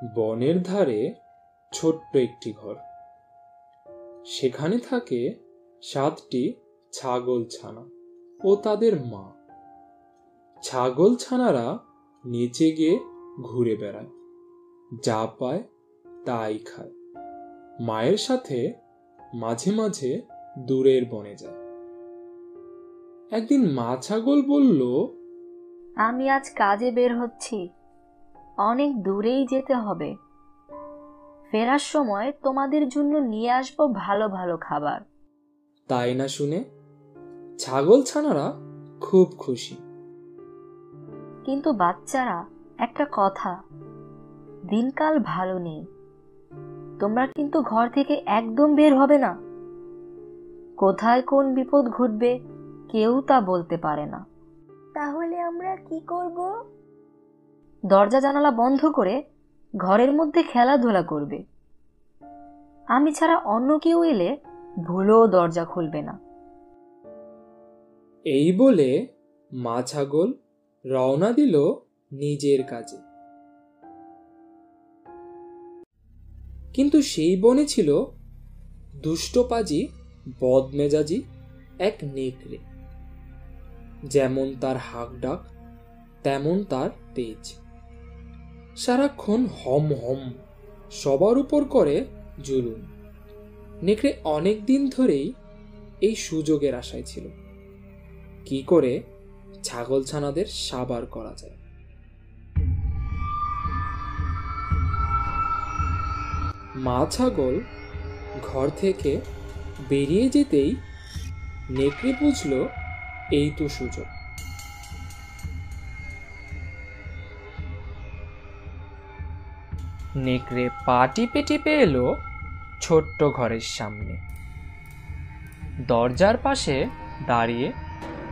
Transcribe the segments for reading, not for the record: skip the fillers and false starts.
বনের ধারে ছোট্ট একটি ঘর। সেখানে থাকে 7টি ছাগল ছানা ও তাদের মা। ছাগল ছানারা নিচে গিয়ে ঘুরে বেড়ায়, যা পায় তাই খায়। মায়ের সাথে মাঝে মাঝে দূরের বনে যায়। একদিন মা ছাগল বলল, আমি আজ কাজে বের হচ্ছি, অনেক দূরেই যেতে হবে। ফেরার সময় তোমাদের জন্য নিয়ে আসবো ভালো ভালো খাবার। তাই না শুনে ছাগল ছানারা খুব খুশি। কিন্তু বাচ্চারা, একটা কথা, দিনকাল ভালো নেই। তোমরা কিন্তু ঘর থেকে একদম বের হবে না। কোথায় কোন বিপদ ঘটবে কেউ তা বলতে পারে না। তাহলে আমরা কি করব? দরজা জানালা বন্ধ করে ঘরের মধ্যে খেলাধুলা করবে। আমি ছাড়া অন্য কেউ এলে ভুলেও দরজা খুলবে না। এই বলে মা ছাগল রওনা দিল নিজের কাজে। কিন্তু সেই বনে ছিল দুষ্টপাজি বদমেজাজি এক নেকড়ে। যেমন তার হাঁক ডাক, তেমন তার তেজ। সারাক্ষণ হম হম সবার উপর করে জুলুম। নেকড়ে অনেক দিন ধরেই এই সুযোগের আশায় ছিল, কি করে ছাগল ছানাদের সাবার করা যায়। মা ছাগল ঘর থেকে বেরিয়ে যেতেই নেকড়ে বুঝল এই তো সুযোগ। নেকড়ে পা টিপে টিপে এলো ছোট্ট ঘরের সামনে। দরজার পাশে দাঁড়িয়ে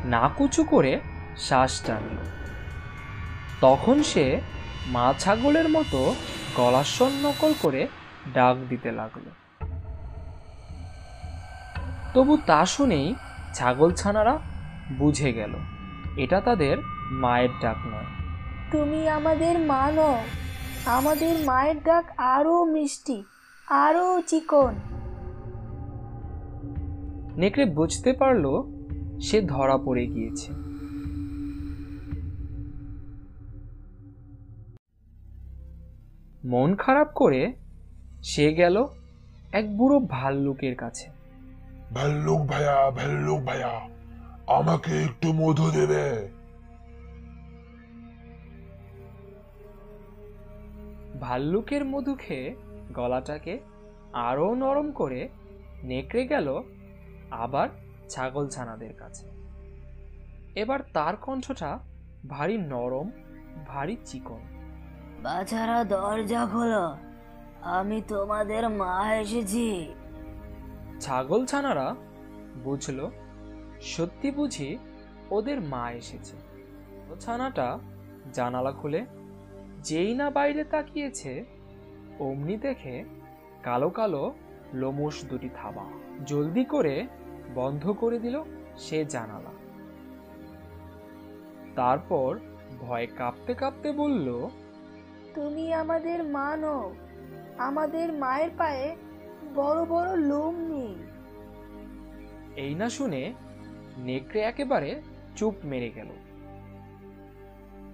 নাক উঁচু করে শ্বাস টানল। তখন সে মা ছাগলের মতো গলার স্বর নকল করে ডাক দিতে লাগলো। তবু তা শুনেই ছাগল ছানারা বুঝে গেল এটা তাদের মায়ের ডাক নয়। তুমি আমাদের মা নও, আমাদের মায়ের ডাক আরো মিষ্টি, আরো চিকন। নেকড়ে বুঝতে পারল সে ধরা পড়ে গিয়েছে। মন খারাপ করে সে গেল এক বুড়ো ভাল্লুকের কাছে। ভাল্লুক ভাইয়া, আমাকে একটু মধু দেবে? ভাল্লুকের মধু খেয়ে গলাটাকে আরো নরম করে নেকড়ে গেল আবার ছাগল ছানাদের কাছে। এবার তার কণ্ঠটা ভারী নরম, ভারী চিকন। বাছারা, দরজা খোলো, আমি তোমাদের মা এসেছি। ছাগল ছানারা বুঝল সত্যি বুঝি ওদের মা এসেছে। ছানাটা জানালা খুলে যেই না বাইরে তাকিয়েছে, অমনি দেখে কালো কালো লোমশ দুটি থাবা। জলদি করে বন্ধ করে দিল সে জানালা। তারপর ভয়ে কাঁপতে কাঁপতে বলল, তুমি আমাদের মা নও, আমাদের মায়ের পায়ে বড় বড় লোম নেই। এই না শুনে নেকড়ে একেবারে চুপ মেরে গেল।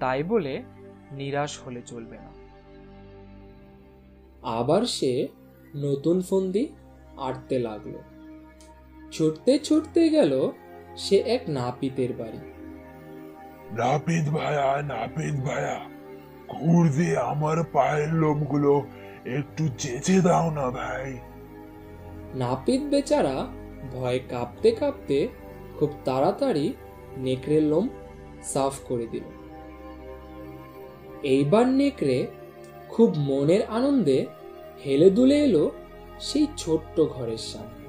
তাই বলে নিরাশ হলে চলবে না। আবার সে নতুন ফন্দি আঁটতে লাগলো। ছুটতে ছুটতে গেল সে এক নাপিতের বাড়ি। নাপিত ভাইয়া, ঘুর দিয়ে আমার পায়ের লোমগুলো একটু চেঁচে দাও না ভাই। নাপিত বেচারা ভয়ে কাঁপতে কাঁপতে খুব তাড়াতাড়ি নেকড়ের লোম সাফ করে দিল। এইবার নেকড়ে খুব মনের আনন্দে হেলে দুলে এলো সেই ছোট্ট ঘরের সামনে।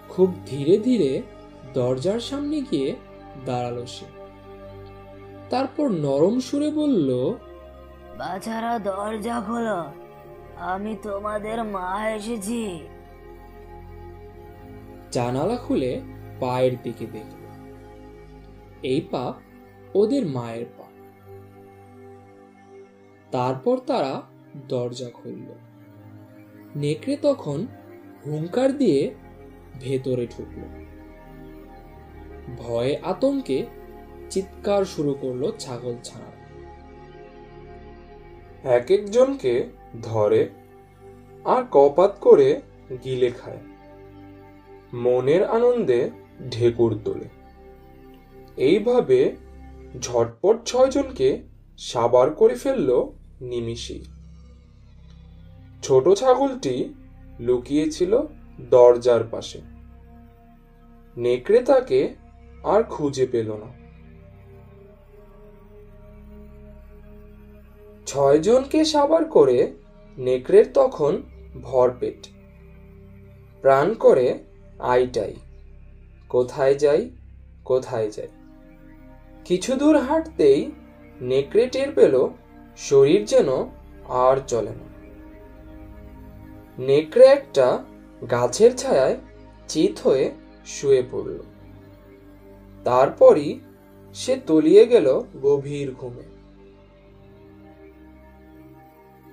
খুব ধীরে ধীরে দরজার সামনে গিয়ে দাঁড়ালো সে। তারপর নরম সুরে বলল, বাছারা, দরজা খোলো, আমি তোমাদের মা এসেছি। জানালা খুলে পায়ের দিকে দেখল। এই পা ওদের মায়ের পা। তারপর তারা দরজা খুলল। নেকড়ে তখন হুংকার দিয়ে ভেতরে ঢুকল। ভয়ে আতঙ্কে চিৎকার শুরু করলো ছাগলছানা। এক একজনকে ধরে আর কপাত করে গিলে খায়, মনের আনন্দে ঢেকুর তোলে। এইভাবে ঝটপট 6 জনকে সাবার করে ফেলল নিমিষেই। ছোট ছাগলটি লুকিয়েছিল দরজার পাশে। নেকড়ে তাকে আর খুঁজে পেল না। 6 জনকে সাবার করে নেকড়ের তখন ভরপেট। প্রাণ করে আইটাই, কোথায় যাই কোথায় যাই। কিছু দূর হাঁটতেই নেকড়ে টের পেল শরীর যেন আর চলে না। নেকড়ে একটা গাছের ছায়ায় চিত হয়ে শুয়ে পড়ল। তারপরই সে তলিয়ে গেল গভীর ঘুমে।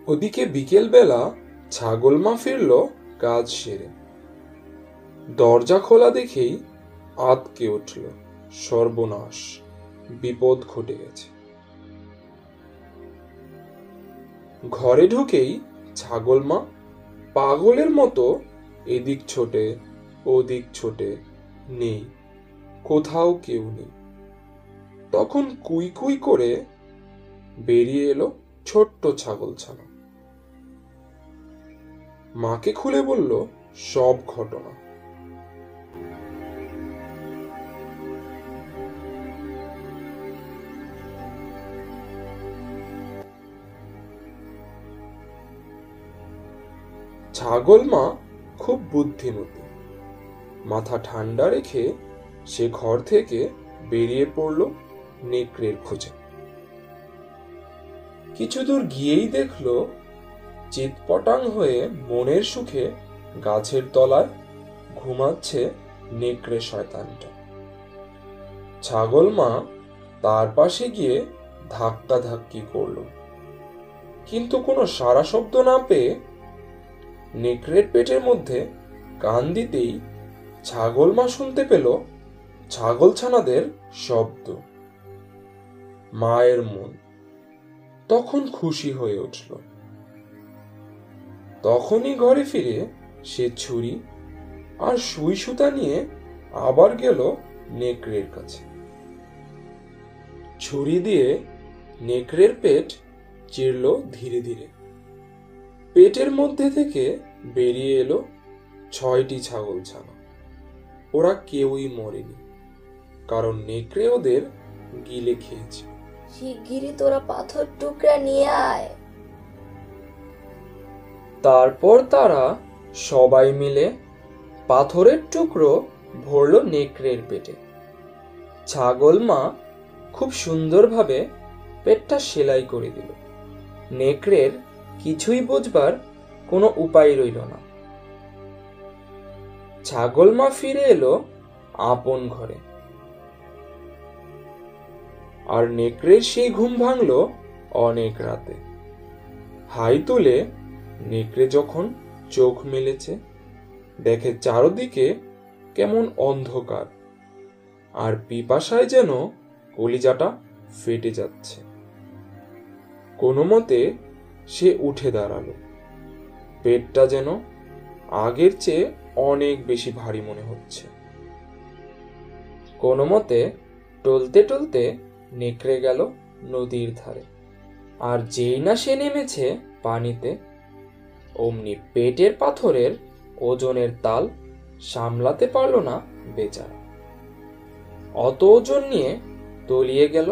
ওদিকে বিকেলবেলা ছাগল মা ফিরল কাজ সেরে। দরজা খোলা দেখেই আঁতকে উঠল, সর্বনাশ, বিপদ ঘটে গেছে। ঘরে ঢুকেই ছাগল মা পাগলের মতো এদিক ছোটে ওদিক ছোটে, নেই, কোথাও কেউ নেই। তখন কুই কুই করে বেরিয়ে এলো ছোট্ট ছাগলছানা। মাকে খুলে বলল সব ঘটনা। ছাগল মা খুব বুদ্ধিমতী। মাথা ঠান্ডা রেখে সে ঘর থেকে বেরিয়ে পড়ল নেকড়ের খোঁজে। কিছু দূর গিয়েই দেখল চিৎপটাং হয়ে মনের সুখে গাছের তলায় ঘুমাচ্ছে নেকড়ে শয়তানটা। ছাগল মা তার পাশে গিয়ে ধাক্কা ধাক্কি করল, কিন্তু কোনো সাড়া শব্দ না পেয়ে নেকড়ের পেটের মধ্যে কান দিতেই ছাগল মা শুনতে পেল ছাগলছানাদের শব্দ। মায়ের মন তখন খুশি হয়ে উঠল। তখনই ঘরে ফিরে সে ছুরি আর সুই সুতা নিয়ে আবার গেল নেকড়ের কাছে। ছুরি দিয়ে নেকড়ের পেট চিরল ধীরে ধীরে। পেটের মধ্যে থেকে বেরিয়ে এলো 6টি ছাগলছানা। ওরা কেউই মরেনি, কারণ নেকড়ে ওদের গিলে খেয়েছে। শিগগিরই তোরা পাথর টুকরা নিয়ে আয়। তারপর তারা সবাই মিলে পাথরের টুকরো ভরল নেকড়ের পেটে। ছাগল মা খুব সুন্দরভাবে পেটটা সেলাই করে দিল। নেকড়ের কিছুই বুঝবার কোনো উপায় রইল না। ছাগল মা ফিরে এলো আপন ঘরে। আর নেকড়ের সেই ঘুম ভাঙল অনেক রাতে। হাই তুলে নেকড়ে যখন চোখ মেলেছে, দেখে চারদিকে কেমন অন্ধকার, আর পিপাসায় যেন কলিজাটা ফেটে যাচ্ছে। কোনো মতে সে উঠে দাঁড়ালো। পেটটা যেন আগের চেয়ে অনেক বেশি ভারী মনে হচ্ছে। কোনো মতে টলতে টলতে নেকড়ে গেল নদীর ধারে। আর যেই না সে নেমেছে পানিতে, অমনি পেটের পাথরের ওজনের তাল সামলাতে পারল না বেচারা। অত ওজন নিয়ে তলিয়ে গেল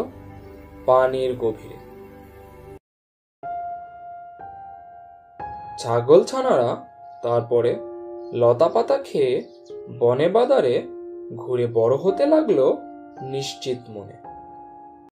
পানির গভীরে। ছাগলছানারা তারপরে লতা পাতা খেয়ে বনে বাদারে ঘুরে বড় হতে লাগলো নিশ্চিত মনে।